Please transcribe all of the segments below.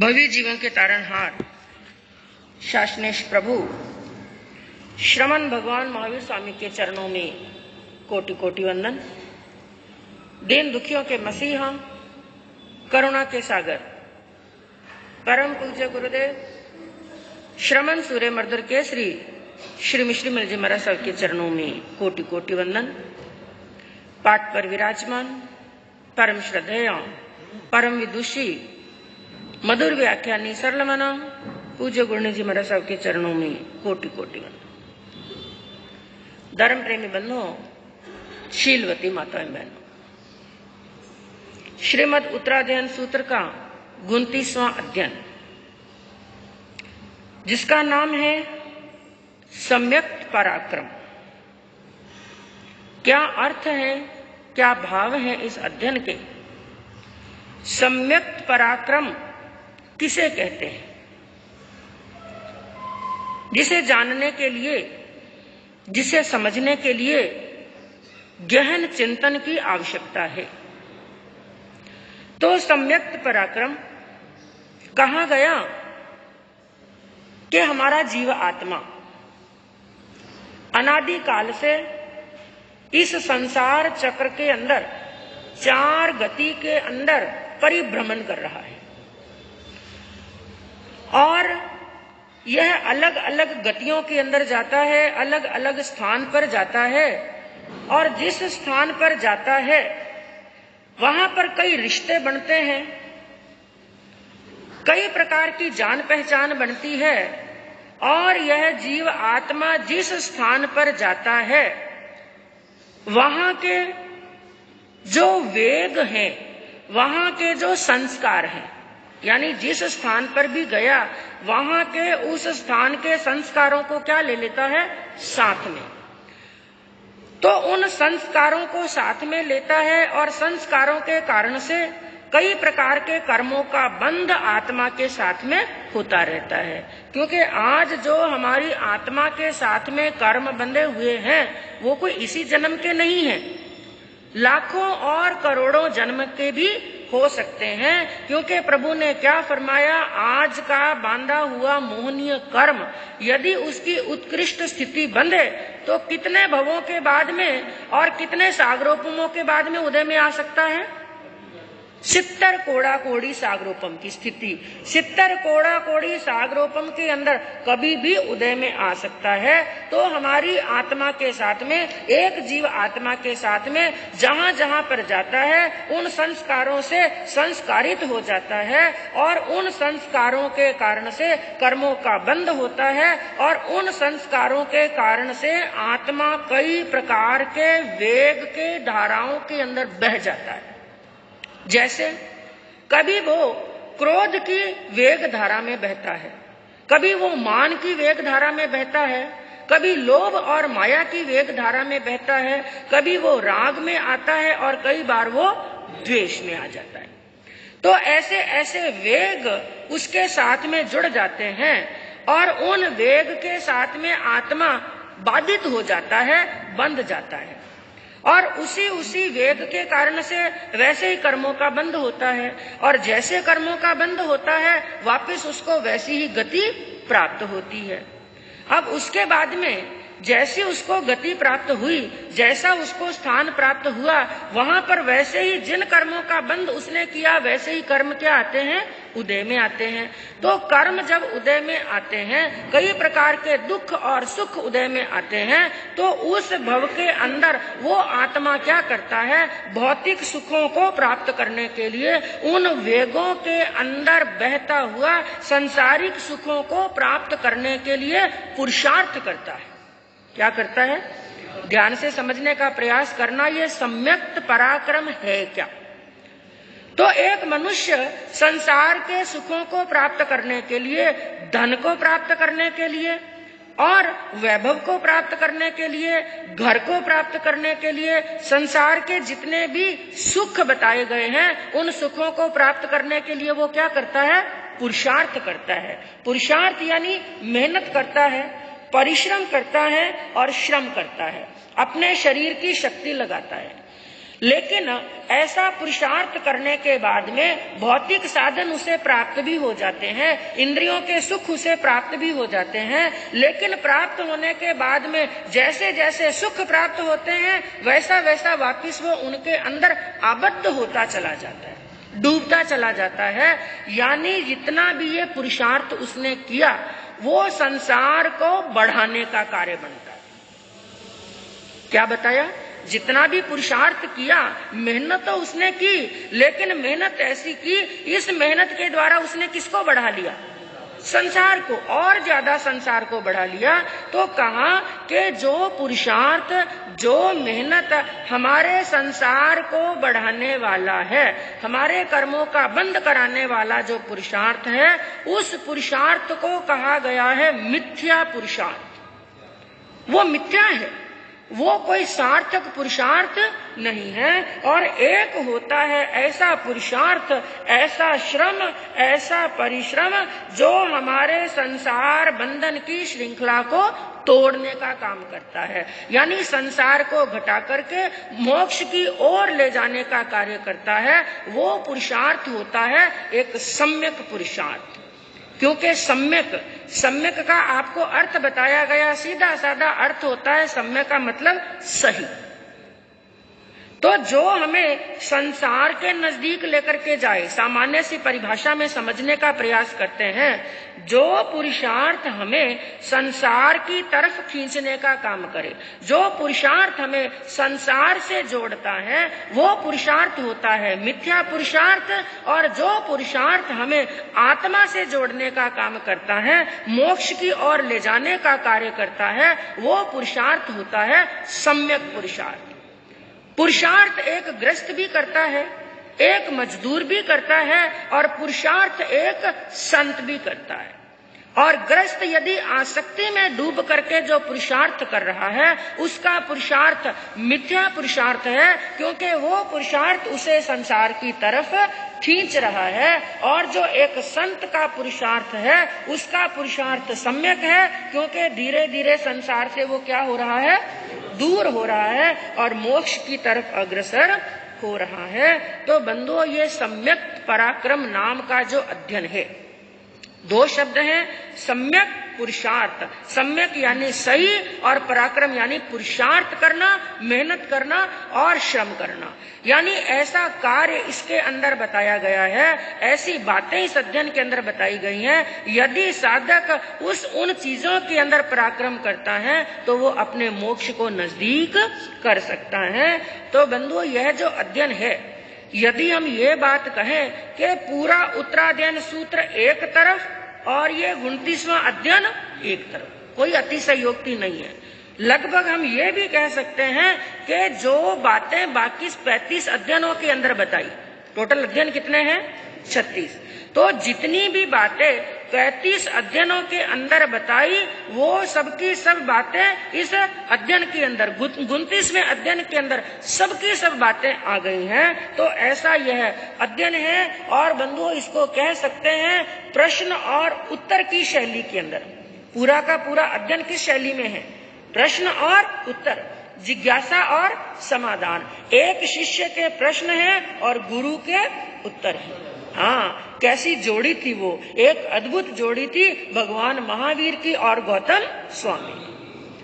भव्य जीवन के तारणहार शासनेश प्रभु श्रमण भगवान महावीर स्वामी के चरणों में कोटि कोटि वंदन। दीन दुखियों के मसीहा, करुणा के सागर, परम पूज्य गुरुदेव श्रमण सूर्य मर्दर केसरी श्री मिश्री मिलजी महाराज साहब के चरणों में कोटि कोटि वंदन। पाठ पर विराजमान परम श्रद्धेय परम विदुषी मधुर व्याख्यानी सरल मना पूज्य गुरुनी जी महाराज साहब के चरणों में कोटि कोटि वंदन। धर्म प्रेमी बंधुओं, शीलवती माताएं बहनों, श्रीमद उत्तराध्ययन सूत्र का 29वां अध्ययन, जिसका नाम है सम्यक पराक्रम। क्या अर्थ है, क्या भाव है इस अध्ययन के? सम्यक पराक्रम किसे कहते हैं? जिसे जानने के लिए, जिसे समझने के लिए गहन चिंतन की आवश्यकता है। तो सम्यक पराक्रम कहा गया कि हमारा जीव आत्मा अनादि काल से इस संसार चक्र के अंदर चार गति के अंदर परिभ्रमण कर रहा है और यह अलग अलग गतियों के अंदर जाता है, अलग अलग स्थान पर जाता है और जिस स्थान पर जाता है वहां पर कई रिश्ते बनते हैं, कई प्रकार की जान पहचान बनती है और यह जीव आत्मा जिस स्थान पर जाता है वहां के जो वेग हैं, वहां के जो संस्कार हैं, यानी जिस स्थान पर भी गया वहां के उस स्थान के संस्कारों को क्या ले लेता है? साथ में। तो उन संस्कारों को साथ में लेता है और संस्कारों के कारण से कई प्रकार के कर्मों का बंध आत्मा के साथ में होता रहता है। क्योंकि आज जो हमारी आत्मा के साथ में कर्म बंधे हुए हैं वो कोई इसी जन्म के नहीं हैं, लाखों और करोड़ों जन्म के भी हो सकते हैं। क्योंकि प्रभु ने क्या फरमाया, आज का बांधा हुआ मोहनीय कर्म यदि उसकी उत्कृष्ट स्थिति बंधे तो कितने भवों के बाद में और कितने सागरोपमों के बाद में उदय में आ सकता है? 70 कोड़ा कोड़ी सागरोपम की स्थिति, 70 कोड़ा कोड़ी सागरोपम के अंदर कभी भी उदय में आ सकता है। तो हमारी आत्मा के साथ में, एक जीव आत्मा के साथ में जहां जहां पर जाता है उन संस्कारों से संस्कारित हो जाता है और उन संस्कारों के कारण से कर्मों का बंध होता है और उन संस्कारों के कारण से आत्मा कई प्रकार के वेग के धाराओं के अंदर बह जाता है। जैसे कभी वो क्रोध की वेग धारा में बहता है, कभी वो मान की वेग धारा में बहता है, कभी लोभ और माया की वेग धारा में बहता है, कभी वो राग में आता है और कई बार वो द्वेष में आ जाता है। तो ऐसे ऐसे वेग उसके साथ में जुड़ जाते हैं और उन वेग के साथ में आत्मा बाधित हो जाता है, बंध जाता है और उसी वेग के कारण से वैसे ही कर्मों का बंध होता है और जैसे कर्मों का बंध होता है वापस उसको वैसी ही गति प्राप्त होती है। अब उसके बाद में जैसी उसको गति प्राप्त हुई, जैसा उसको स्थान प्राप्त हुआ, वहां पर वैसे ही जिन कर्मों का बंध उसने किया वैसे ही कर्म क्या आते हैं? उदय में आते हैं। तो कर्म जब उदय में आते हैं, कई प्रकार के दुख और सुख उदय में आते हैं, तो उस भव के अंदर वो आत्मा क्या करता है? भौतिक सुखों को प्राप्त करने के लिए उन वेगों के अंदर बहता हुआ संसारिक सुखों को प्राप्त करने के लिए पुरुषार्थ करता है। क्या करता है? ध्यान से समझने का प्रयास करना, ये सम्यक पराक्रम है क्या? तो एक मनुष्य संसार के सुखों को प्राप्त करने के लिए, धन को प्राप्त करने के लिए और वैभव को प्राप्त करने के लिए, घर को प्राप्त करने के लिए, संसार के जितने भी सुख बताए गए हैं उन सुखों को प्राप्त करने के लिए वो क्या करता है? पुरुषार्थ करता है। पुरुषार्थ यानी मेहनत करता है, परिश्रम करता है और श्रम करता है, अपने शरीर की शक्ति लगाता है। लेकिन ऐसा पुरुषार्थ करने के बाद में भौतिक साधन उसे प्राप्त भी हो जाते हैं, इंद्रियों के सुख उसे प्राप्त भी हो जाते हैं, लेकिन प्राप्त होने के बाद में जैसे जैसे सुख प्राप्त होते हैं वैसा वैसा वापिस वो उनके अंदर आबद्ध होता चला जाता है, डूबता चला जाता है। यानी जितना भी ये पुरुषार्थ उसने किया वो संसार को बढ़ाने का कार्य बनता है। क्या बताया? जितना भी पुरुषार्थ किया, मेहनत तो उसने की, लेकिन मेहनत ऐसी की, इस मेहनत के द्वारा उसने किसको बढ़ा लिया? संसार को, और ज्यादा संसार को बढ़ा लिया। तो कहा कि जो पुरुषार्थ, जो मेहनत हमारे संसार को बढ़ाने वाला है, हमारे कर्मों का बंद कराने वाला जो पुरुषार्थ है, उस पुरुषार्थ को कहा गया है मिथ्या पुरुषार्थ। वो मिथ्या है, वो कोई सार्थक पुरुषार्थ नहीं है। और एक होता है ऐसा पुरुषार्थ, ऐसा श्रम, ऐसा परिश्रम जो हमारे संसार बंधन की श्रृंखला को तोड़ने का काम करता है, यानी संसार को घटा करके मोक्ष की ओर ले जाने का कार्य करता है। वो पुरुषार्थ होता है एक सम्यक पुरुषार्थ। क्योंकि सम्यक का आपको अर्थ बताया गया, सीधा साधा अर्थ होता है सम्यक का मतलब सही। तो जो हमें संसार के नजदीक लेकर के जाए, सामान्य सी परिभाषा में समझने का प्रयास करते हैं, जो पुरुषार्थ हमें संसार की तरफ खींचने का काम करे, जो पुरुषार्थ हमें संसार से जोड़ता है, वो पुरुषार्थ होता है मिथ्या पुरुषार्थ। और जो पुरुषार्थ हमें आत्मा से जोड़ने का काम करता है, मोक्ष की ओर ले जाने का कार्य करता है, वो पुरुषार्थ होता है सम्यक पुरुषार्थ। पुरुषार्थ एक गृहस्थ भी करता है, एक मजदूर भी करता है, और पुरुषार्थ एक संत भी करता है। और गृहस्थ यदि आसक्ति में डूब करके जो पुरुषार्थ कर रहा है, उसका पुरुषार्थ मिथ्या पुरुषार्थ है, क्योंकि वो पुरुषार्थ उसे संसार की तरफ खींच रहा है। और जो एक संत का पुरुषार्थ है, उसका पुरुषार्थ सम्यक है, क्योंकि धीरे धीरे संसार से वो क्या हो रहा है? दूर हो रहा है और मोक्ष की तरफ अग्रसर हो रहा है। तो बंधुओं, ये सम्यक पराक्रम नाम का जो अध्ययन है, दो शब्द हैं, सम्यक पुरुषार्थ। सम्यक यानी सही, और पराक्रम यानी पुरुषार्थ करना, मेहनत करना और श्रम करना। यानी ऐसा कार्य इसके अंदर बताया गया है, ऐसी बातें इस अध्ययन के अंदर बताई गई हैं। यदि साधक उन चीजों के अंदर पराक्रम करता है तो वो अपने मोक्ष को नजदीक कर सकता है। तो बंधुओं, यह जो अध्ययन है, यदि हम ये बात कहें कि पूरा उत्तराध्ययन सूत्र एक तरफ और ये 29वां अध्ययन एक तरफ, कोई अतिशयोक्ति नहीं है। लगभग हम ये भी कह सकते हैं कि जो बातें बाकी 35 अध्ययनों के अंदर बताई, टोटल अध्ययन कितने हैं? 36। तो जितनी भी बातें 35 अध्ययनों के अंदर बताई, वो सबकी सब बातें इस अध्ययन के अंदर, 29वें अध्ययन के अंदर सबकी सब बातें आ गई हैं। तो ऐसा यह अध्ययन है। और बंधुओं, इसको कह सकते हैं प्रश्न और उत्तर की शैली के अंदर। पूरा का पूरा अध्ययन किस शैली में है? प्रश्न और उत्तर, जिज्ञासा और समाधान। एक शिष्य के प्रश्न हैं और गुरु के उत्तर हैं। हाँ, कैसी जोड़ी थी वो, एक अद्भुत जोड़ी थी भगवान महावीर की और गौतम स्वामी की।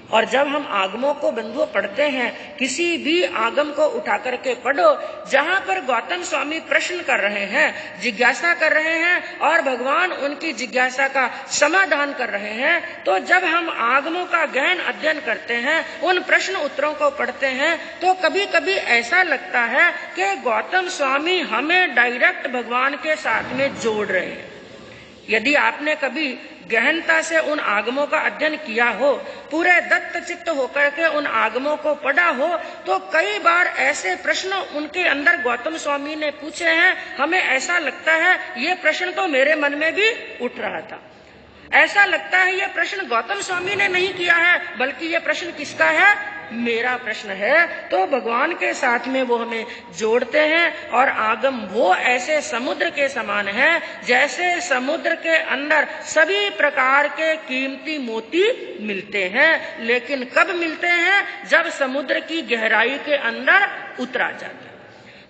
और जब हम आगमों को बंधुओं पढ़ते हैं, किसी भी आगम को उठा करके पढ़ो जहाँ पर गौतम स्वामी प्रश्न कर रहे हैं, जिज्ञासा कर रहे हैं और भगवान उनकी जिज्ञासा का समाधान कर रहे हैं, तो जब हम आगमों का गहन अध्ययन करते हैं, उन प्रश्न उत्तरों को पढ़ते हैं, तो कभी कभी ऐसा लगता है कि गौतम स्वामी हमें डायरेक्ट भगवान के साथ में जोड़ रहे हैं। यदि आपने कभी गहनता से उन आगमों का अध्ययन किया हो, पूरे दत्त चित्त होकर के उन आगमों को पढ़ा हो, तो कई बार ऐसे प्रश्न उनके अंदर गौतम स्वामी ने पूछे हैं, हमें ऐसा लगता है ये प्रश्न तो मेरे मन में भी उठ रहा था। ऐसा लगता है ये प्रश्न गौतम स्वामी ने नहीं किया है, बल्कि ये प्रश्न किसका है? मेरा प्रश्न है। तो भगवान के साथ में वो हमें जोड़ते हैं। और आगम वो ऐसे समुद्र के समान है, जैसे समुद्र के अंदर सभी प्रकार के कीमती मोती मिलते हैं, लेकिन कब मिलते हैं? जब समुद्र की गहराई के अंदर उतरा जाता है।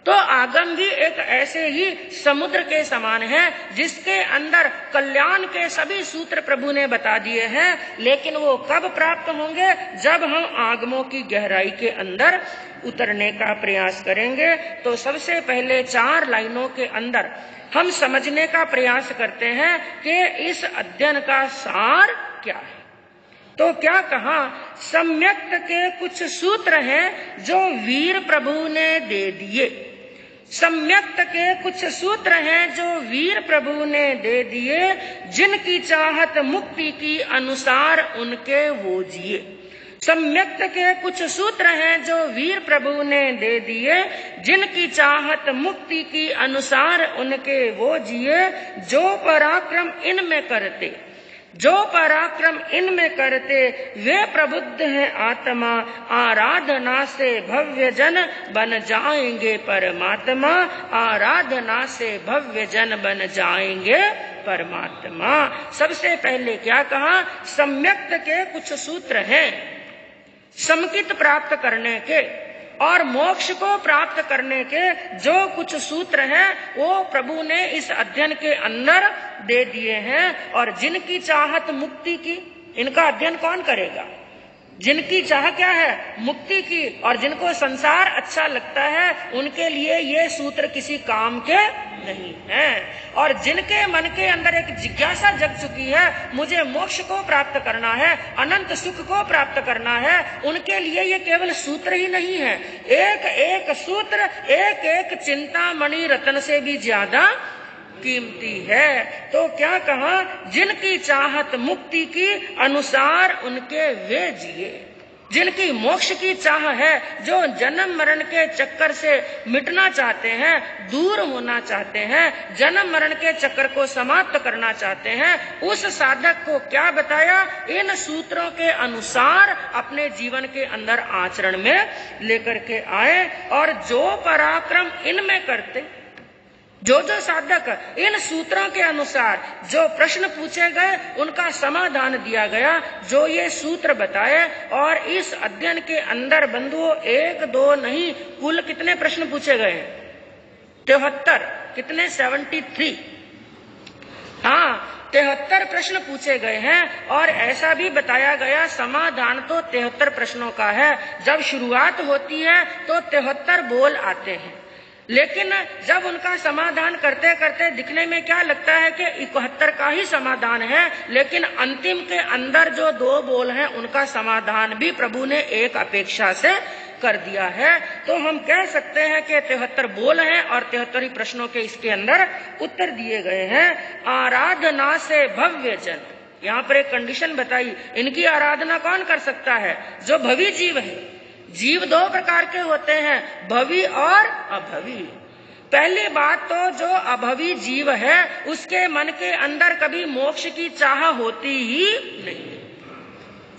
तो आगम भी एक ऐसे ही समुद्र के समान है जिसके अंदर कल्याण के सभी सूत्र प्रभु ने बता दिए हैं, लेकिन वो कब प्राप्त होंगे? जब हम आगमों की गहराई के अंदर उतरने का प्रयास करेंगे। तो सबसे पहले 4 लाइनों के अंदर हम समझने का प्रयास करते हैं कि इस अध्ययन का सार क्या है। तो क्या कहा? सम्यक्त के कुछ सूत्र हैं जो वीर प्रभु ने दे दिए। सम्यक्त के कुछ सूत्र हैं जो वीर प्रभु ने दे दिए, जिनकी चाहत मुक्ति की अनुसार उनके वो जिए। सम्यक्त के कुछ सूत्र हैं जो वीर प्रभु ने दे दिए, जिनकी चाहत मुक्ति की अनुसार उनके वो जिए। जो पराक्रम इनमें करते, जो पराक्रम इनमें करते, वे प्रबुद्ध हैं आत्मा, आराधना से भव्य जन बन जाएंगे परमात्मा, आराधना से भव्य जन बन जाएंगे परमात्मा। सबसे पहले क्या कहा? सम्यक्त के कुछ सूत्र हैं समकित प्राप्त करने के और मोक्ष को प्राप्त करने के। जो कुछ सूत्र हैं वो प्रभु ने इस अध्ययन के अंदर दे दिए हैं। और जिनकी चाहत मुक्ति की, इनका अध्ययन कौन करेगा? जिनकी चाह क्या है? मुक्ति की। और जिनको संसार अच्छा लगता है उनके लिए ये सूत्र किसी काम के नहीं है। और जिनके मन के अंदर एक जिज्ञासा जग चुकी है, मुझे मोक्ष को प्राप्त करना है, अनंत सुख को प्राप्त करना है, उनके लिए ये केवल सूत्र ही नहीं है, एक एक सूत्र, एक एक चिंतामणि रत्न से भी ज्यादा कीमती है। तो क्या कहा? जिनकी चाहत मुक्ति की अनुसार उनके वे जिए। जिनकी मोक्ष की चाह है, जो जन्म मरण के चक्कर से मिटना चाहते हैं, दूर होना चाहते हैं, जन्म मरण के चक्कर को समाप्त करना चाहते हैं, उस साधक को क्या बताया? इन सूत्रों के अनुसार अपने जीवन के अंदर आचरण में लेकर के आए। और जो पराक्रम इनमें करते, जो साधक इन सूत्रों के अनुसार जो प्रश्न पूछे गए उनका समाधान दिया गया, जो ये सूत्र बताए। और इस अध्ययन के अंदर बंधुओं 1 2 नहीं, कुल कितने प्रश्न पूछे गए? 73। कितने? 73। हाँ, 73 प्रश्न पूछे गए हैं। और ऐसा भी बताया गया समाधान तो 73 प्रश्नों का है। जब शुरुआत होती है तो 73 बोल आते हैं, लेकिन जब उनका समाधान करते करते दिखने में क्या लगता है कि 71 का ही समाधान है, लेकिन अंतिम के अंदर जो 2 बोल हैं उनका समाधान भी प्रभु ने एक अपेक्षा से कर दिया है। तो हम कह सकते हैं कि 73 बोल हैं और 73 ही प्रश्नों के इसके अंदर उत्तर दिए गए हैं। आराधना से भव्य जन, यहाँ पर एक कंडीशन बताई, इनकी आराधना कौन कर सकता है? जो भवी जीव है। जीव 2 प्रकार के होते हैं, भवी और अभवी। पहली बात तो जो अभवी जीव है उसके मन के अंदर कभी मोक्ष की चाह होती ही नहीं,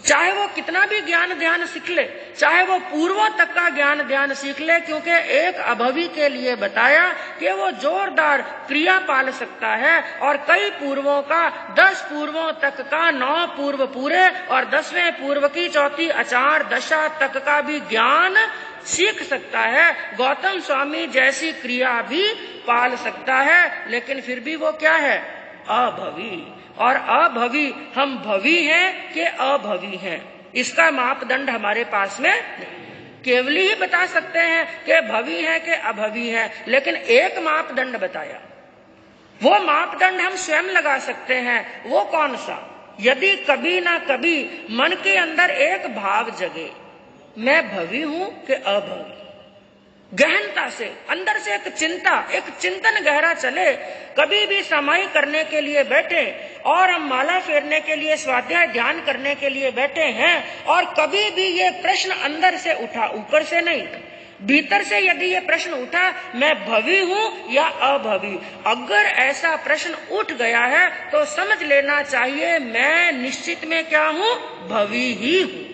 चाहे वो कितना भी ज्ञान ध्यान सीख ले, चाहे वो पूर्वों तक का ज्ञान ध्यान सीख ले, क्योंकि एक अभवी के लिए बताया कि वो जोरदार क्रिया पाल सकता है और कई पूर्वों का, 10 पूर्वों तक का 9 पूर्व पूरे और 10वें पूर्व की 4थी आचार दशा तक का भी ज्ञान सीख सकता है। गौतम स्वामी जैसी क्रिया भी पाल सकता है, लेकिन फिर भी वो क्या है? अभवी। और अभवी, हम भवी हैं कि अभवी हैं, इसका मापदंड हमारे पास में नहीं। केवल ही बता सकते हैं कि भवी है कि अभवी है, लेकिन एक मापदंड बताया, वो मापदंड हम स्वयं लगा सकते हैं। वो कौन सा? यदि कभी ना कभी मन के अंदर एक भाव जगे, मैं भवी हूं कि अभवी, गहनता से अंदर से एक चिंता, एक चिंतन गहरा चले। कभी भी समाई करने के लिए बैठे और हम माला फेरने के लिए, स्वाध्याय ध्यान करने के लिए बैठे हैं, और कभी भी ये प्रश्न अंदर से उठा, ऊपर से नहीं, भीतर से यदि ये प्रश्न उठा, मैं भवी हूं या अभवी, अगर ऐसा प्रश्न उठ गया है तो समझ लेना चाहिए मैं निश्चित में क्या हूं? भवी ही हूं।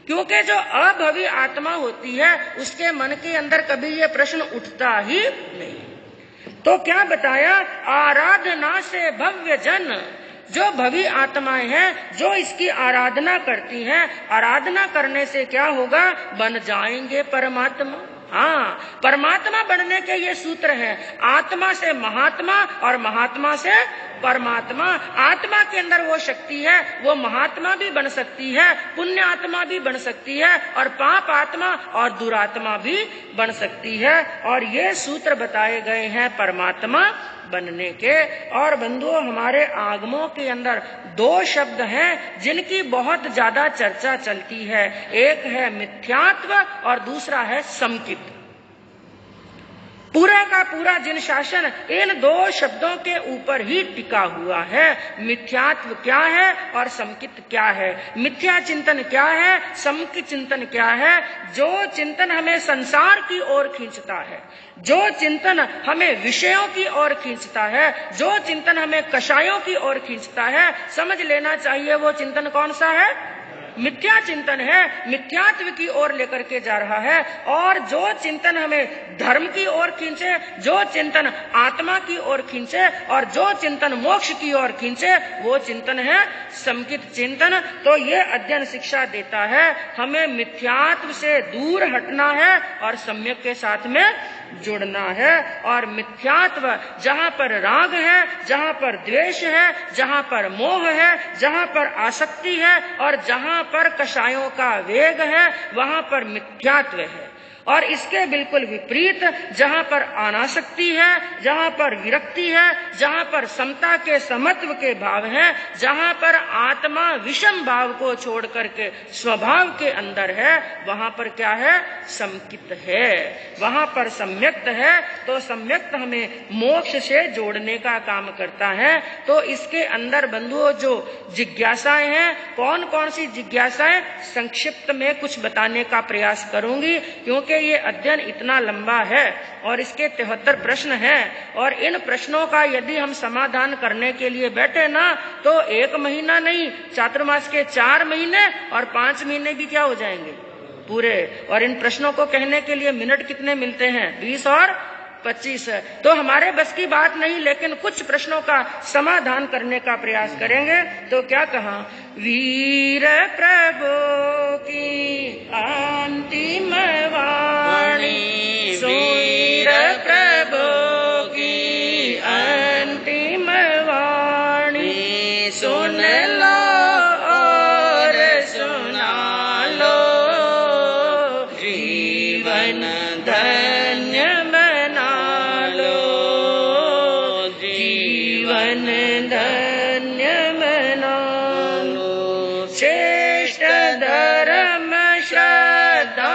क्योंकि जो अभवी आत्मा होती है उसके मन के अंदर कभी ये प्रश्न उठता ही नहीं। तो क्या बताया? आराधना से भव्य जन, जो भवी आत्माएं हैं, जो इसकी आराधना करती हैं, आराधना करने से क्या होगा? बन जाएंगे परमात्मा। हाँ, परमात्मा बनने के ये सूत्र है। आत्मा से महात्मा और महात्मा से परमात्मा। आत्मा के अंदर वो शक्ति है, वो महात्मा भी बन सकती है, पुण्य आत्मा भी बन सकती है और पाप आत्मा और दुरात्मा भी बन सकती है। और ये सूत्र बताए गए हैं परमात्मा बनने के। और बंधुओं, हमारे आगमों के अंदर दो शब्द हैं जिनकी बहुत ज्यादा चर्चा चलती है। एक है मिथ्यात्व और दूसरा है समकित। पूरा का पूरा जिन शासन इन दो शब्दों के ऊपर ही टिका हुआ है। मिथ्यात्व क्या है और समकित क्या है? मिथ्या चिंतन क्या है, समकित चिंतन क्या है? जो चिंतन हमें संसार की ओर खींचता है, जो चिंतन हमें विषयों की ओर खींचता है, जो चिंतन हमें कषायों की ओर खींचता है, समझ लेना चाहिए वो चिंतन कौन सा है? मिथ्या चिंतन है, मिथ्यात्व की ओर लेकर के जा रहा है। और जो चिंतन हमें धर्म की ओर खींचे, जो चिंतन आत्मा की ओर खींचे और जो चिंतन मोक्ष की ओर खींचे, वो चिंतन है समकित चिंतन। तो ये अध्ययन शिक्षा देता है हमें मिथ्यात्व से दूर हटना है और सम्यक के साथ में जुड़ना है। और मिथ्यात्व जहाँ पर राग है, जहाँ पर द्वेष है, जहाँ पर मोह है, जहाँ पर आसक्ति है और जहाँ पर कषायों का वेग है, वहाँ पर मिथ्यात्व है। और इसके बिल्कुल विपरीत जहाँ पर अनासक्ति है, जहाँ पर विरक्ति है, जहाँ पर समता के समत्व के भाव है, जहाँ पर आत्मा विषम भाव को छोड़ करके स्वभाव के अंदर है, वहाँ पर क्या है? समकित है, वहाँ पर सम्यक्त है। तो सम्यक्त हमें मोक्ष से जोड़ने का काम करता है। तो इसके अंदर बंधुओं जो जिज्ञासाएं हैं, कौन कौन सी जिज्ञासाएं, संक्षिप्त में कुछ बताने का प्रयास करूंगी, क्योंकि ये अध्ययन इतना लंबा है और इसके 73 प्रश्न हैं। और इन प्रश्नों का यदि हम समाधान करने के लिए बैठे ना, तो 1 महीना नहीं, चातुर्मास के 4 महीने और 5 महीने भी क्या हो जाएंगे पूरे। और इन प्रश्नों को कहने के लिए मिनट कितने मिलते हैं? 20 और 25। तो हमारे बस की बात नहीं, लेकिन कुछ प्रश्नों का समाधान करने का प्रयास करेंगे। तो क्या कहा? वीर प्रभु की अंतिम वाणी, वीर प्रभु की अंतिम वाणी, सुन लो और सुना लो, जीवन धन्य बना लो, जीवन धन्य बना लो। श्रेष्ठ धर्म श्रद्धा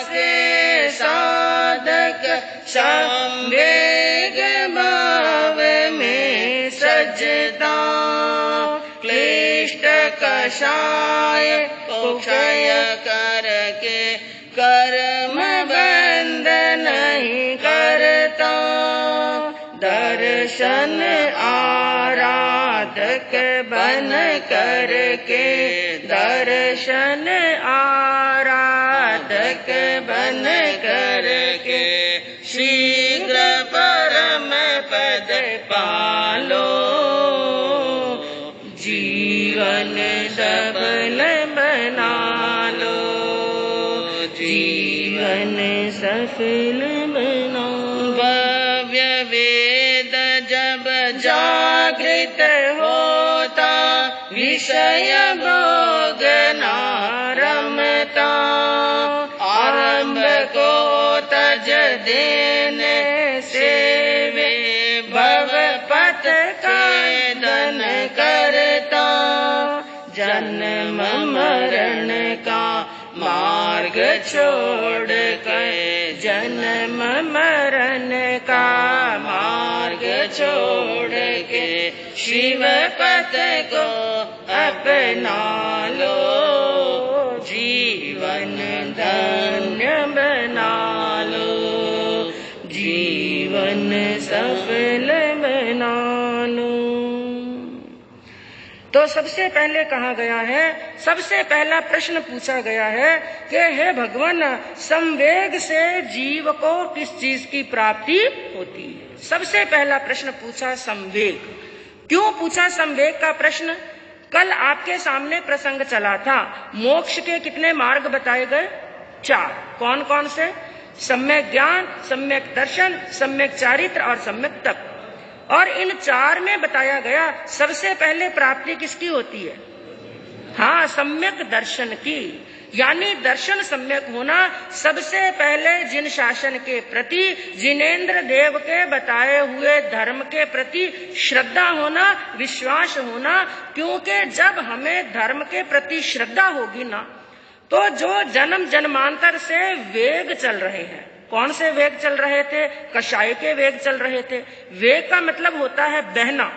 से साधक संवेग भाव में सजता, क्लिष्ट कषाय को क्षय करके कर्म बंध नहीं करता, दर्शन आराधक बन करके, दर्शन आराधक बन करके शीघ्र परम पद पालो, जीवन सफल बना लो, जीवन सफल बना। भव्य वेद जब जागृत होता, विषय भोग न रमता, आरंभ को तज देने से वे भव पथ का दन करता, जन्म मरण का मार्ग छोड़ कर, जन्म मरण का मार्ग छोड़ के शिव पथ को अपना लो, जीवन धन्य बना लो, जीवन सफल बना लो। तो सबसे पहले कहा गया है, सबसे पहला प्रश्न पूछा गया है कि हे भगवान, संवेग से जीव को किस चीज की प्राप्ति होती है? सबसे पहला प्रश्न पूछा संवेग। क्यों पूछा संवेग का प्रश्न? कल आपके सामने प्रसंग चला था। मोक्ष के कितने मार्ग बताए गए? 4। कौन कौन से? सम्यक ज्ञान, सम्यक दर्शन, सम्यक चारित्र और सम्यक तप। और इन चार में बताया गया सबसे पहले प्राप्ति किसकी होती है? हाँ, सम्यक दर्शन की। यानी दर्शन सम्यक होना, सबसे पहले जिन शासन के प्रति, जिनेन्द्र देव के बताए हुए धर्म के प्रति श्रद्धा होना, विश्वास होना। क्योंकि जब हमें धर्म के प्रति श्रद्धा होगी ना, तो जो जन्म जन्मांतर से वेग चल रहे हैं, कौन से वेग चल रहे थे? कषाय के वेग चल रहे थे। वेग का मतलब होता है बहना।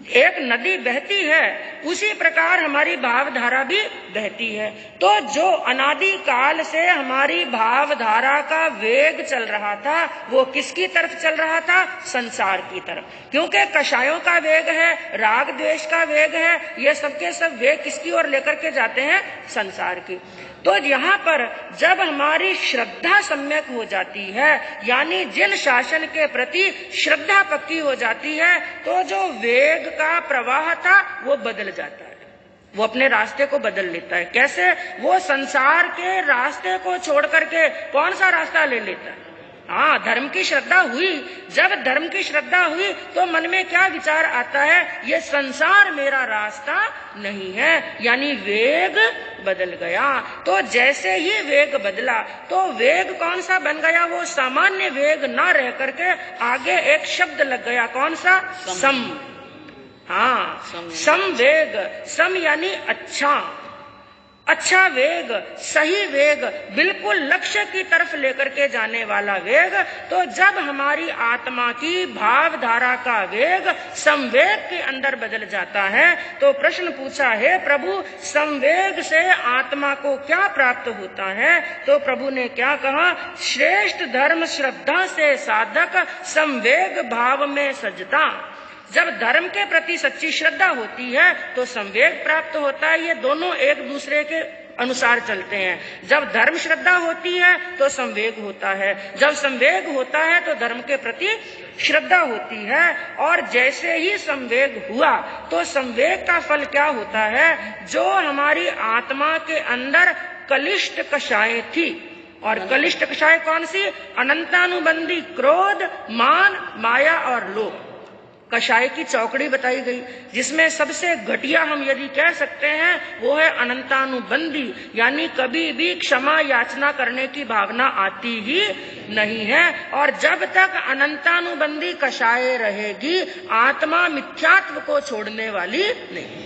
एक नदी बहती है, उसी प्रकार हमारी भावधारा भी बहती है। तो जो अनादि काल से हमारी भावधारा का वेग चल रहा था, वो किसकी तरफ चल रहा था? संसार की तरफ। क्योंकि कषायों का वेग है, राग द्वेष का वेग है, ये सबके सब वेग किसकी ओर लेकर के जाते हैं? संसार की। तो यहाँ पर जब हमारी श्रद्धा सम्यक हो जाती है, यानी जिन शासन के प्रति श्रद्धा पक्की हो जाती है, तो जो वेग का प्रवाह था वो बदल जाता है, वो अपने रास्ते को बदल लेता है। कैसे? वो संसार के रास्ते को छोड़ करके कौन सा रास्ता ले लेता है? हाँ, धर्म की श्रद्धा हुई। जब धर्म की श्रद्धा हुई तो मन में क्या विचार आता है? ये संसार मेरा रास्ता नहीं है, यानी वेग बदल गया। तो जैसे ही वेग बदला, तो वेग कौन सा बन गया? वो सामान्य वेग ना रह करके आगे एक शब्द लग गया, कौन सा? सम। हाँ, समवेग। सम यानी अच्छा, अच्छा वेग, सही वेग, बिल्कुल लक्ष्य की तरफ लेकर के जाने वाला वेग। तो जब हमारी आत्मा की भावधारा का वेग संवेग के अंदर बदल जाता है, तो प्रश्न पूछा है प्रभु, संवेग से आत्मा को क्या प्राप्त होता है? तो प्रभु ने क्या कहा? श्रेष्ठ धर्म श्रद्धा से साधक संवेग भाव में सजता। जब धर्म के प्रति सच्ची श्रद्धा होती है तो संवेग प्राप्त होता है। ये दोनों एक दूसरे के अनुसार चलते हैं। जब धर्म श्रद्धा होती है तो संवेग होता है, जब संवेग होता है तो धर्म के प्रति श्रद्धा होती है। और जैसे ही संवेग हुआ तो संवेग का फल क्या होता है? जो हमारी आत्मा के अंदर कलिष्ट कषायें थी, और कलिष्ट कषाय कौन सी? अनंतानुबंधी क्रोध, मान, माया और लोभ। कषाय की चौकड़ी बताई गई, जिसमें सबसे घटिया हम यदि कह सकते हैं वो है अनंतानुबंधी, यानी कभी भी क्षमा याचना करने की भावना आती ही नहीं है। और जब तक अनंतानुबंधी कषाय रहेगी, आत्मा मिथ्यात्व को छोड़ने वाली नहीं।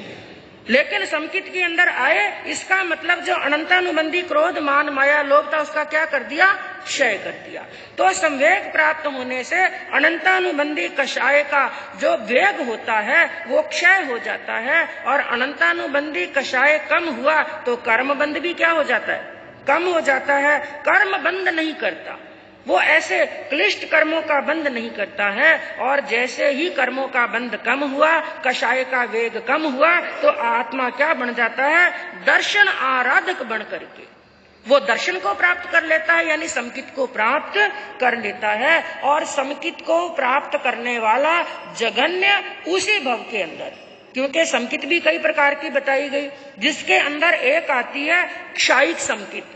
लेकिन समकित के अंदर आए, इसका मतलब जो अनंतानुबंधी क्रोध, मान, माया, लोभ था, उसका क्या कर दिया? क्षय कर दिया। तो संवेग प्राप्त होने से अनंतानुबंधी कषाय का जो वेग होता है वो क्षय हो जाता है, और अनंतानुबंधी कषाय कम हुआ तो कर्म बंध भी क्या हो जाता है? कम हो जाता है। कर्म बंध नहीं करता, वो ऐसे क्लिष्ट कर्मों का बंध नहीं करता है। और जैसे ही कर्मों का बंध कम हुआ, कषाय का वेग कम हुआ, तो आत्मा क्या बन जाता है? दर्शन आराधक बन करके वो दर्शन को प्राप्त कर लेता है, यानी समकित को प्राप्त कर लेता है। और समकित को प्राप्त करने वाला जगन्य उसी भव के अंदर, क्योंकि समकित भी कई प्रकार की बताई गई, जिसके अंदर एक आती है क्षायिक समकित।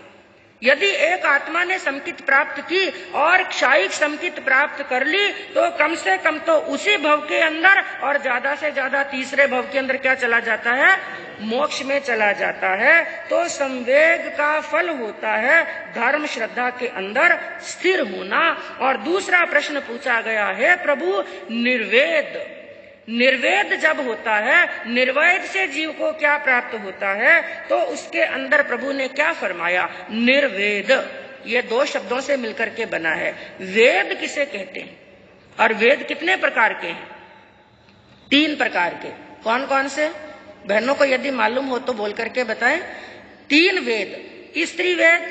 यदि एक आत्मा ने समकित प्राप्त की और क्षायिक समकित प्राप्त कर ली, तो कम से कम तो उसी भव के अंदर, और ज्यादा से ज्यादा तीसरे भव के अंदर क्या चला जाता है? मोक्ष में चला जाता है। तो संवेग का फल होता है धर्म श्रद्धा के अंदर स्थिर होना। और दूसरा प्रश्न पूछा गया है प्रभु, निर्वेद। निर्वेद जब होता है, निर्वेद से जीव को क्या प्राप्त होता है? तो उसके अंदर प्रभु ने क्या फरमाया? निर्वेद, ये दो शब्दों से मिलकर के बना है। वेद किसे कहते हैं और वेद कितने प्रकार के हैं? 3 प्रकार के। कौन कौन से? बहनों को यदि मालूम हो तो बोल करके बताएं। 3 वेद, स्त्री वेद,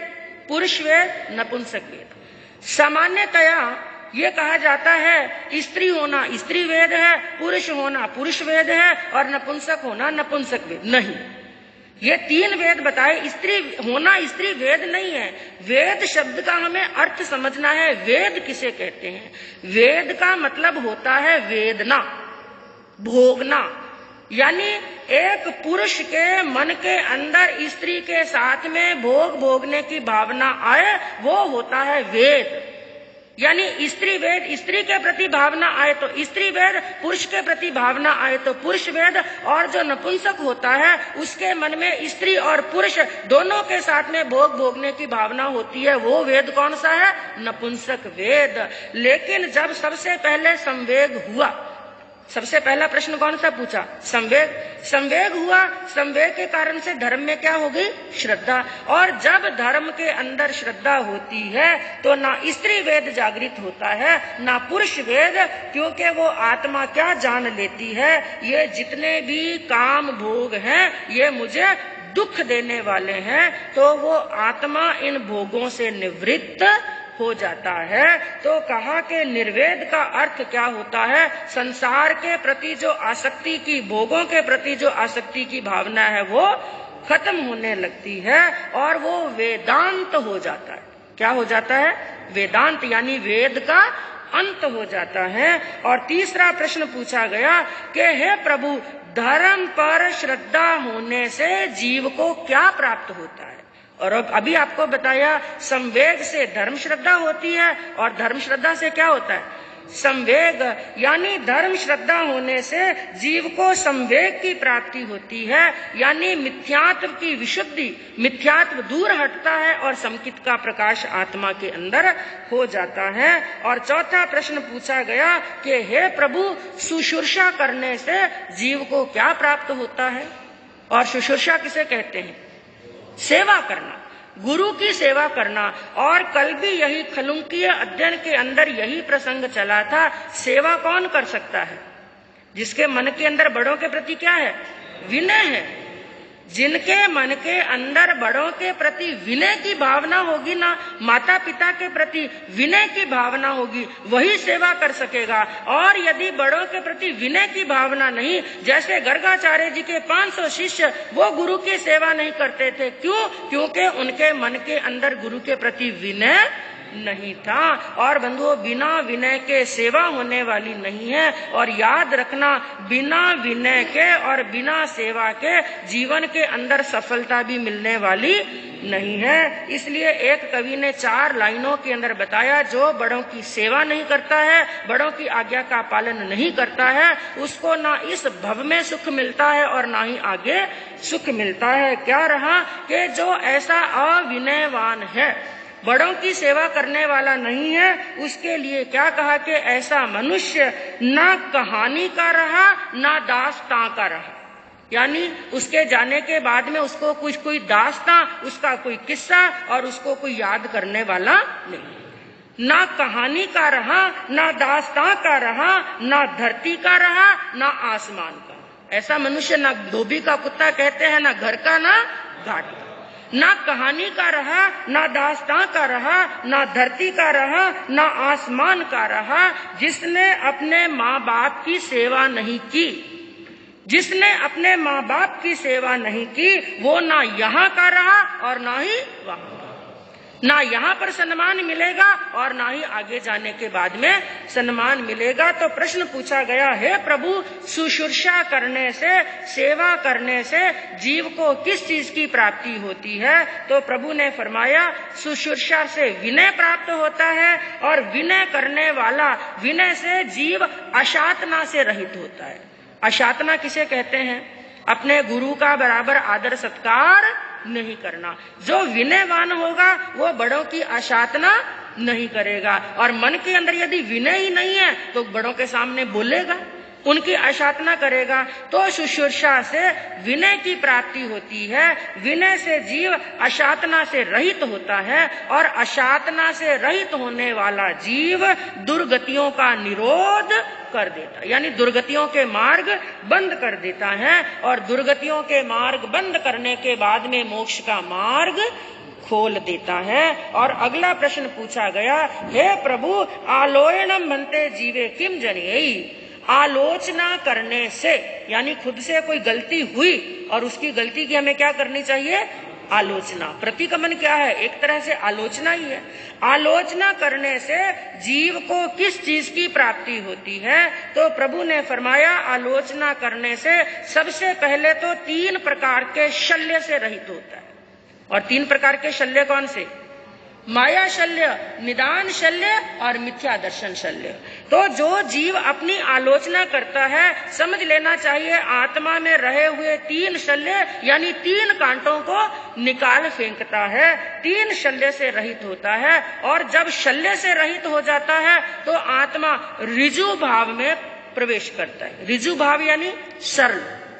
पुरुष वेद, नपुंसक वेद। सामान्यतया ये कहा जाता है स्त्री होना स्त्री वेद है, पुरुष होना पुरुष वेद है, और नपुंसक होना नपुंसक वेद। नहीं, ये 3 वेद बताए। स्त्री होना स्त्री वेद नहीं है। वेद शब्द का हमें अर्थ समझना है। वेद किसे कहते हैं? वेद का मतलब होता है वेदना, भोगना, यानी एक पुरुष के मन के अंदर स्त्री के साथ में भोग भोगने की भावना आए, वो होता है वेद। यानी स्त्री वेद, स्त्री के प्रति भावना आए तो स्त्री वेद, पुरुष के प्रति भावना आए तो पुरुष वेद। और जो नपुंसक होता है उसके मन में स्त्री और पुरुष दोनों के साथ में भोग भोगने की भावना होती है, वो वेद कौन सा है? नपुंसक वेद। लेकिन जब सबसे पहले संवेग हुआ, सबसे पहला प्रश्न कौन सा पूछा? संवेग। संवेग हुआ, संवेग के कारण से धर्म में क्या होगी? श्रद्धा। और जब धर्म के अंदर श्रद्धा होती है तो ना स्त्री वेद जागृत होता है ना पुरुष वेद, क्योंकि वो आत्मा क्या जान लेती है, ये जितने भी काम भोग हैं ये मुझे दुख देने वाले हैं, तो वो आत्मा इन भोगों से निवृत्त हो जाता है। तो कहा कि निर्वेद का अर्थ क्या होता है? संसार के प्रति जो आसक्ति की, भोगों के प्रति जो आसक्ति की भावना है वो खत्म होने लगती है और वो वेदांत हो जाता है। क्या हो जाता है? वेदांत, यानी वेद का अंत हो जाता है। और तीसरा प्रश्न पूछा गया कि हे प्रभु, धर्म पर श्रद्धा होने से जीव को क्या प्राप्त होता है? और अभी आपको बताया संवेग से धर्म श्रद्धा होती है और धर्म श्रद्धा से क्या होता है? संवेग। यानी धर्म श्रद्धा होने से जीव को संवेग की प्राप्ति होती है, यानी मिथ्यात्व की विशुद्धि, मिथ्यात्व दूर हटता है और समकित का प्रकाश आत्मा के अंदर हो जाता है। और चौथा प्रश्न पूछा गया कि हे प्रभु, शुश्रूषा करने से जीव को क्या प्राप्त होता है? और शुश्रूषा किसे कहते हैं? सेवा करना, गुरु की सेवा करना। और कल भी यही खलुंकीय अध्ययन के अंदर यही प्रसंग चला था। सेवा कौन कर सकता है? जिसके मन के अंदर बड़ों के प्रति क्या है? विनय है। जिनके मन के अंदर बड़ों के प्रति विनय की भावना होगी ना, माता पिता के प्रति विनय की भावना होगी, वही सेवा कर सकेगा। और यदि बड़ों के प्रति विनय की भावना नहीं, जैसे गर्गाचार्य जी के 500 शिष्य, वो गुरु की सेवा नहीं करते थे। क्यों? क्योंकि उनके मन के अंदर गुरु के प्रति विनय नहीं था। और बंधुओं, बिना विनय के सेवा होने वाली नहीं है। और याद रखना, बिना विनय के और बिना सेवा के जीवन के अंदर सफलता भी मिलने वाली नहीं है। इसलिए एक कवि ने 4 लाइनों के अंदर बताया, जो बड़ों की सेवा नहीं करता है, बड़ों की आज्ञा का पालन नहीं करता है, उसको ना इस भव में सुख मिलता है और ना ही आगे सुख मिलता है। क्या रहा कि जो ऐसा अविनयवान है, बड़ों की सेवा करने वाला नहीं है, उसके लिए क्या कहा कि ऐसा मनुष्य ना कहानी का रहा ना दास्तां का रहा। यानी उसके जाने के बाद में उसको कुछ कोई दास्तां, उसका कोई किस्सा और उसको कोई याद करने वाला नहीं। ना कहानी का रहा, ना दास्तां का रहा, ना धरती का रहा, ना आसमान का। ऐसा मनुष्य ना धोबी का कुत्ता कहते हैं, ना घर का ना घाट का। ना कहानी का रहा, ना दास्तां का रहा, ना धरती का रहा, ना आसमान का रहा। जिसने अपने माँ बाप की सेवा नहीं की, जिसने अपने माँ बाप की सेवा नहीं की, वो ना यहाँ का रहा और ना ही वहाँ। ना यहाँ पर सम्मान मिलेगा और ना ही आगे जाने के बाद में सम्मान मिलेगा। तो प्रश्न पूछा गया, हे प्रभु, शुश्रूषा करने से, सेवा करने से जीव को किस चीज की प्राप्ति होती है? तो प्रभु ने फरमाया, शुश्रूषा से विनय प्राप्त होता है और विनय करने वाला, विनय से जीव अशातना से रहित होता है। अशातना किसे कहते हैं? अपने गुरु का बराबर आदर सत्कार नहीं करना। जो विनयवान होगा वो बड़ों की अशातना नहीं करेगा। और मन के अंदर यदि विनय ही नहीं है तो बड़ों के सामने बोलेगा, उनकी अशातना करेगा। तो शुश्रूषा से विनय की प्राप्ति होती है। विनय से जीव अशातना से रहित होता है और अशातना से रहित होने वाला जीव दुर्गतियों का निरोध कर देता है, यानी दुर्गतियों के मार्ग बंद कर देता है। और दुर्गतियों के मार्ग बंद करने के बाद में मोक्ष का मार्ग खोल देता है। और अगला प्रश्न पूछा गया, हे प्रभु, आलोयनम बनते जीवे किम जनियई। आलोचना करने से, यानी खुद से कोई गलती हुई और उसकी गलती की हमें क्या करनी चाहिए? आलोचना। प्रतिगमन क्या है? एक तरह से आलोचना ही है। आलोचना करने से जीव को किस चीज की प्राप्ति होती है? तो प्रभु ने फरमाया आलोचना करने से सबसे पहले तो 3 प्रकार के शल्य से रहित होता है। और 3 प्रकार के शल्य कौन से? माया शल्य, निदान शल्य और मिथ्या दर्शन शल्य। तो जो जीव अपनी आलोचना करता है, समझ लेना चाहिए आत्मा में रहे हुए 3 शल्य यानी 3 कांटों को निकाल फेंकता है, 3 शल्य से रहित होता है। और जब शल्य से रहित हो जाता है तो आत्मा ऋजु भाव में प्रवेश करता है। ऋजु भाव यानी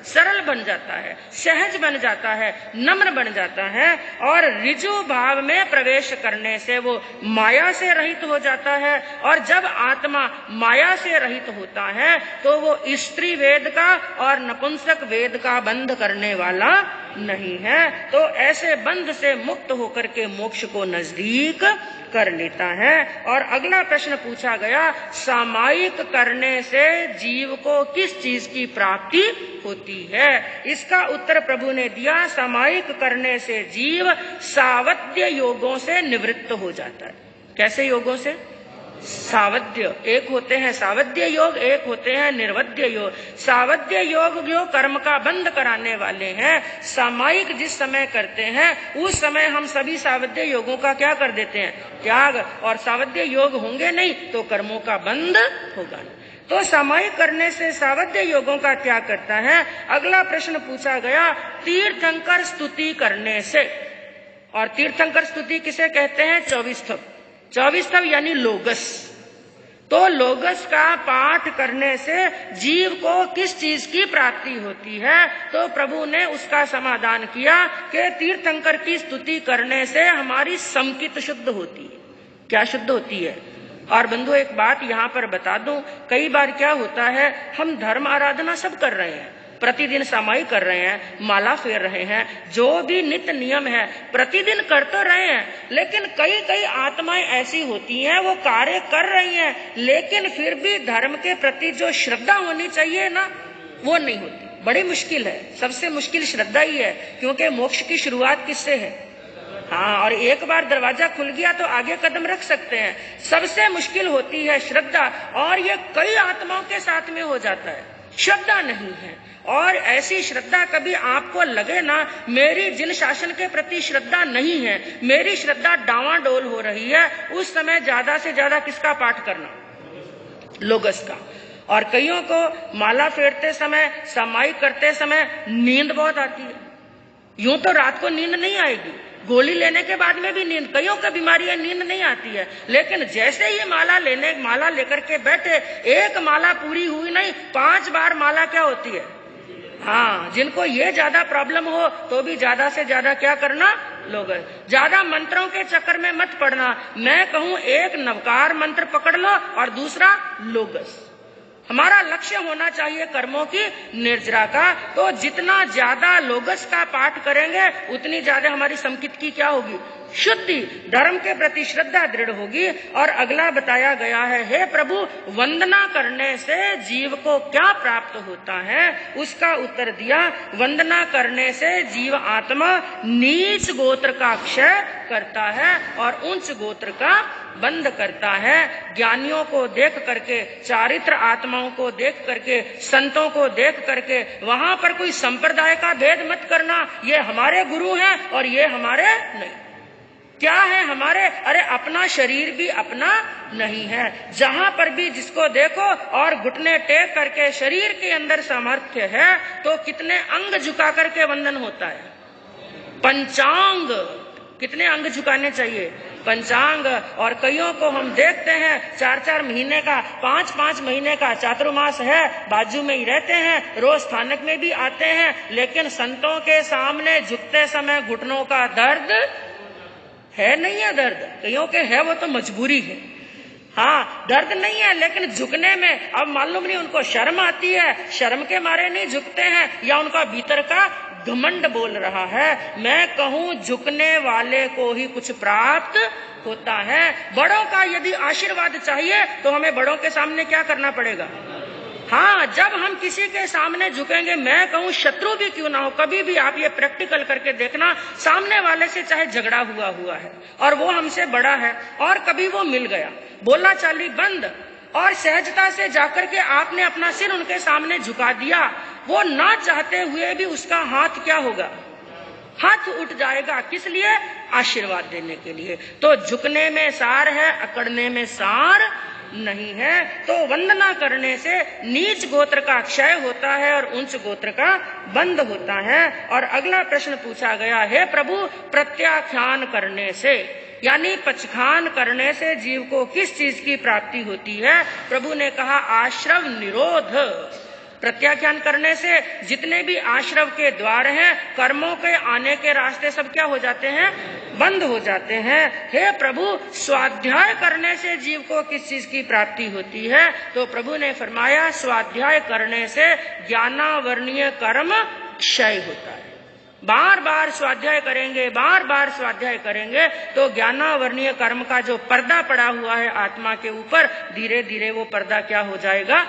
सरल बन जाता है, सहज बन जाता है, नम्र बन जाता है। और ऋजु भाव में प्रवेश करने से वो माया से रहित हो जाता है। और जब आत्मा माया से रहित होता है तो वो स्त्री वेद का और नपुंसक वेद का बंध करने वाला नहीं है। तो ऐसे बंध से मुक्त होकर के मोक्ष को नजदीक कर लेता है। और अगला प्रश्न पूछा गया, सामायिक करने से जीव को किस चीज की प्राप्ति होती है? इसका उत्तर प्रभु ने दिया, सामायिक करने से जीव सावध्य योगों से निवृत्त हो जाता है। कैसे योगों से? सावध्य, एक होते हैं सावध्य योग, एक होते हैं निर्वध्य योग। सावध्य योग जो कर्म का बंध कराने वाले हैं, सामायिक जिस समय करते हैं उस समय हम सभी सावध्य योगों का क्या कर देते हैं? त्याग। और सावध्य योग होंगे नहीं तो कर्मों का बंध होगा नहीं। तो सामायिक करने से सावध्य योगों का त्याग करता है। अगला प्रश्न पूछा गया, तीर्थंकर स्तुति करने से। और तीर्थंकर स्तुति किसे कहते हैं? 24 थव। 24 थव यानी लोगस। तो लोगस का पाठ करने से जीव को किस चीज की प्राप्ति होती है? तो प्रभु ने उसका समाधान किया कि तीर्थंकर की स्तुति करने से हमारी समकित शुद्ध होती है। क्या शुद्ध होती है? और बंधु एक बात यहाँ पर बता दूं, कई बार क्या होता है, हम धर्म आराधना सब कर रहे हैं, प्रतिदिन सामायिक कर रहे हैं, माला फेर रहे हैं, जो भी नित्य नियम है प्रतिदिन कर तो रहे हैं, लेकिन कई कई आत्माएं ऐसी होती हैं वो कार्य कर रही हैं लेकिन फिर भी धर्म के प्रति जो श्रद्धा होनी चाहिए ना, वो नहीं होती। बड़ी मुश्किल है, सबसे मुश्किल श्रद्धा ही है, क्योंकि मोक्ष की शुरुआत किससे है? हाँ, और एक बार दरवाजा खुल गया तो आगे कदम रख सकते हैं। सबसे मुश्किल होती है श्रद्धा, और ये कई आत्माओं के साथ में हो जाता है, श्रद्धा नहीं है। और ऐसी श्रद्धा कभी आपको लगे ना मेरी जिन शासन के प्रति श्रद्धा नहीं है, मेरी श्रद्धा डावाडोल हो रही है, उस समय ज्यादा से ज्यादा किसका पाठ करना? लोगस का। और कईयों को माला फेरते समय, सामायिक करते समय नींद बहुत आती है। यूं तो रात को नींद नहीं आएगी, गोली लेने के बाद में भी नींद, कईयों का बीमारी है, नींद नहीं आती है, लेकिन जैसे ही माला लेकर के बैठे, एक माला पूरी हुई नहीं, 5 बार माला क्या होती है? हाँ, जिनको ये ज्यादा प्रॉब्लम हो तो भी ज्यादा से ज्यादा क्या करना? लोगस। ज्यादा मंत्रों के चक्कर में मत पड़ना। मैं कहूं एक नवकार मंत्र पकड़ लो और दूसरा लोगस। हमारा लक्ष्य होना चाहिए कर्मों की निर्जरा का। तो जितना ज्यादा लोगस का पाठ करेंगे उतनी ज्यादा हमारी समकित की क्या होगी? शुद्धि, धर्म के प्रति श्रद्धा दृढ़ होगी। और अगला बताया गया है, हे प्रभु वंदना करने से जीव को क्या प्राप्त होता है? उसका उत्तर दिया, वंदना करने से जीव आत्मा नीच गोत्र का क्षय करता है और उच्च गोत्र का बंद करता है। ज्ञानियों को देख करके, चारित्र आत्माओं को देख करके, संतों को देख करके वहां पर कोई संप्रदाय का भेद मत करना, ये हमारे गुरु हैं और ये हमारे नहीं। क्या है हमारे? अरे अपना शरीर भी अपना नहीं है। जहां पर भी जिसको देखो और घुटने टेक करके शरीर के अंदर सामर्थ्य है तो कितने अंग झुका करके वंदन होता है? पंचांग। कितने अंग झुकाने चाहिए? पंचांग। और कईयों को हम देखते हैं 4-4 महीने का, 5-5 महीने का चातुर्मास है, बाजू में ही रहते हैं, रोज स्थानक में भी आते हैं, लेकिन संतों के सामने झुकते समय घुटनों का दर्द है नहीं है? दर्द कईयों के है, वो तो मजबूरी है। हाँ, दर्द नहीं है, लेकिन झुकने में अब मालूम नहीं उनको शर्म आती है, शर्म के मारे नहीं झुकते हैं, या उनका भीतर का घमंड बोल रहा है। मैं कहूं झुकने वाले को ही कुछ प्राप्त होता है। बड़ों का यदि आशीर्वाद चाहिए तो हमें बड़ों के सामने क्या करना पड़ेगा? हाँ, जब हम किसी के सामने झुकेंगे, मैं कहूं शत्रु भी क्यों ना हो, कभी भी आप ये प्रैक्टिकल करके देखना, सामने वाले से चाहे झगड़ा हुआ है और वो हमसे बड़ा है और कभी वो मिल गया, बोला चाली बंद, और सहजता से जाकर के आपने अपना सिर उनके सामने झुका दिया, वो ना चाहते हुए भी उसका हाथ क्या होगा, हाथ उठ जाएगा। किस लिए? आशीर्वाद देने के लिए। तो झुकने में सार है, अकड़ने में सार नहीं है। तो वंदना करने से नीच गोत्र का क्षय होता है और उच्च गोत्र का बंद होता है। और अगला प्रश्न पूछा गया है प्रभु, प्रत्याख्यान करने से यानी पचखान करने से जीव को किस चीज की प्राप्ति होती है? प्रभु ने कहा आश्रव निरोध। प्रत्याख्यान करने से जितने भी आश्रव के द्वार हैं, कर्मों के आने के रास्ते सब क्या हो जाते हैं? बंद हो जाते हैं। हे प्रभु, स्वाध्याय करने से जीव को किस चीज की प्राप्ति होती है? तो प्रभु ने फरमाया स्वाध्याय करने से ज्ञानावर्णीय कर्म क्षय होता है। बार बार स्वाध्याय करेंगे, बार बार स्वाध्याय करेंगे तो ज्ञानावर्णीय कर्म का जो पर्दा पड़ा हुआ है आत्मा के ऊपर, धीरे धीरे वो पर्दा क्या हो जाएगा?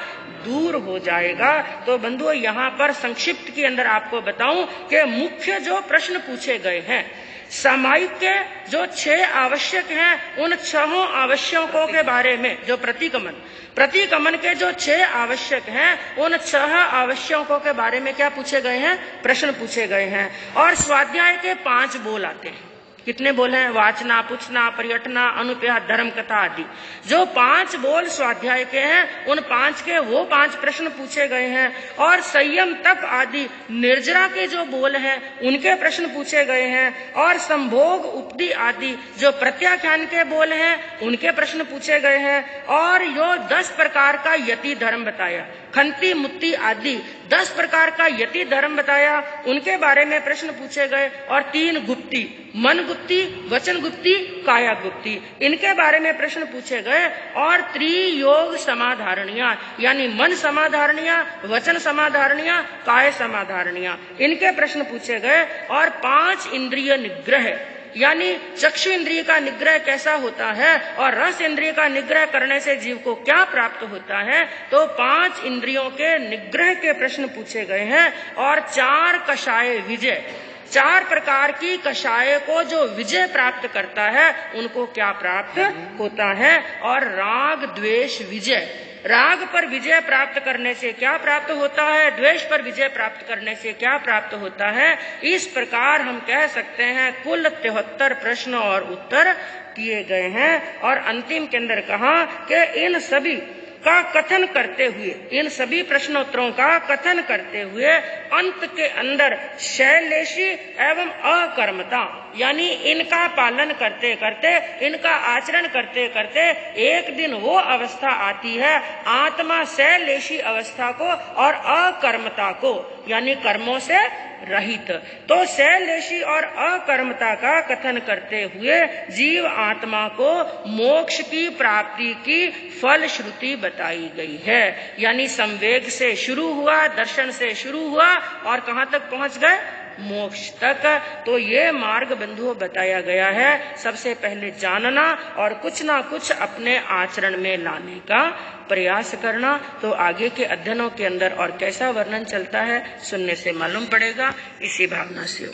दूर हो जाएगा। तो बंधुओं, यहाँ पर संक्षिप्त के अंदर आपको बताऊं कि मुख्य जो प्रश्न पूछे गए हैं, सामायिक के जो 6 आवश्यक हैं, उन 6 आवश्यकों के बारे में, जो प्रतिगमन के जो 6 आवश्यक हैं, उन 6 आवश्यकों के बारे में क्या पूछे गए हैं? प्रश्न पूछे गए हैं। और स्वाध्याय के 5 बोल आते हैं। कितने बोल हैं? वाचना, पूछना, पर्यटना, अनुप्या, धर्म कथा आदि। जो 5 बोल स्वाध्याय के हैं, उन 5 के वो 5 प्रश्न पूछे गए हैं। और संयम, तप आदि निर्जरा के जो बोल हैं, उनके प्रश्न पूछे गए हैं। और संभोग, उपदि आदि जो प्रत्याख्यान के बोल हैं, उनके प्रश्न पूछे गए हैं। और जो 10 प्रकार का यति धर्म बताया, खंती, मुत्ती आदि 10 प्रकार का यति धर्म बताया, उनके बारे में प्रश्न पूछे गए। और 3 गुप्ती, मन गुप्ती, वचन गुप्ती, काया गुप्ती, इनके बारे में प्रश्न पूछे गए। और त्रियोग समाधारणियां यानी मन समाधारणियां, वचन समाधारणियां, काय समाधारणियां, इनके प्रश्न पूछे गए। और 5 इंद्रिय निग्रह यानी चक्षु इंद्रिय का निग्रह कैसा होता है और रस इंद्रिय का निग्रह करने से जीव को क्या प्राप्त होता है, तो 5 इंद्रियों के निग्रह के प्रश्न पूछे गए हैं। और 4 कषाय विजय, 4 प्रकार की कषाय को जो विजय प्राप्त करता है, उनको क्या प्राप्त होता है? और राग द्वेष विजय, राग पर विजय प्राप्त करने से क्या प्राप्त होता है? द्वेष पर विजय प्राप्त करने से क्या प्राप्त होता है? इस प्रकार हम कह सकते हैं कुल 73 प्रश्न और उत्तर किए गए हैं। और अंतिम के अंदर कहा कि इन सभी का कथन करते हुए, इन सभी प्रश्नोत्तरों का कथन करते हुए अंत के अंदर शैलेशी एवं अकर्मता यानी इनका पालन करते करते, इनका आचरण करते करते एक दिन वो अवस्था आती है आत्मा शैलेशी अवस्था को और अकर्मता को यानी कर्मों से रहित। तो शैलेशी और अकर्मता का कथन करते हुए जीव आत्मा को मोक्ष की प्राप्ति की फल श्रुति बताई गई है। यानी संवेग से शुरू हुआ, दर्शन से शुरू हुआ और कहाँ तक पहुंच गए? मोक्ष तक। तो ये मार्ग बंधुओं बताया गया है। सबसे पहले जानना और कुछ ना कुछ अपने आचरण में लाने का प्रयास करना। तो आगे के अध्ययनों के अंदर और कैसा वर्णन चलता है सुनने से मालूम पड़ेगा। इसी भावना से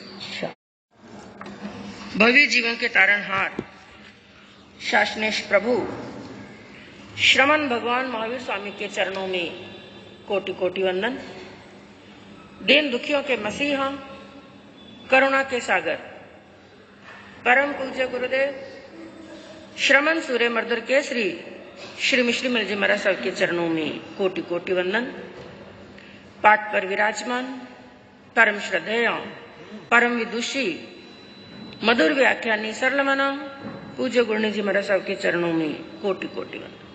भव्य जीवन के तारणहार शासनेश प्रभु श्रमण भगवान महावीर स्वामी के चरणों में कोटि कोटि वंदन। दीन दुखियों के मसीहा, करुणा के सागर, परम पूज्य गुरुदेव श्रमण सूर्य मर्दर केसरी श्री मिश्री मिल जी महाराज साहब के चरणों में कोटि कोटि वंदन। पाठ पर विराजमान परम श्रद्धेय, परम विदुषी, मधुर व्याख्यानी, सरल मना पूज्य गुरुनी जी महाराज साहब के चरणों में कोटि कोटि वंदन।